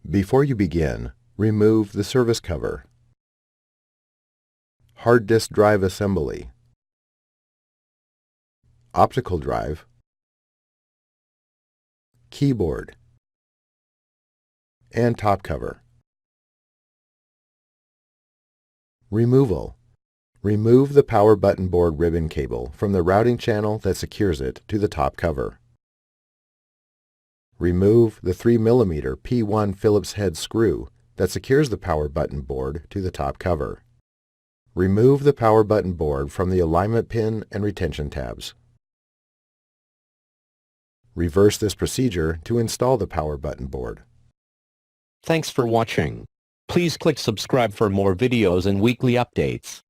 Before you begin, remove the service cover. Hard disk drive assembly. Optical drive. Keyboard. And top cover. Removal. Remove the power button board ribbon cable from the routing channel that secures it to the top cover. Remove the 3mm P1 Phillips head screw that secures the power button board to the top cover. Remove the power button board from the alignment pin and retention tabs. Reverse this procedure to install the power button board. Thanks for watching. Please click subscribe for more videos and weekly updates.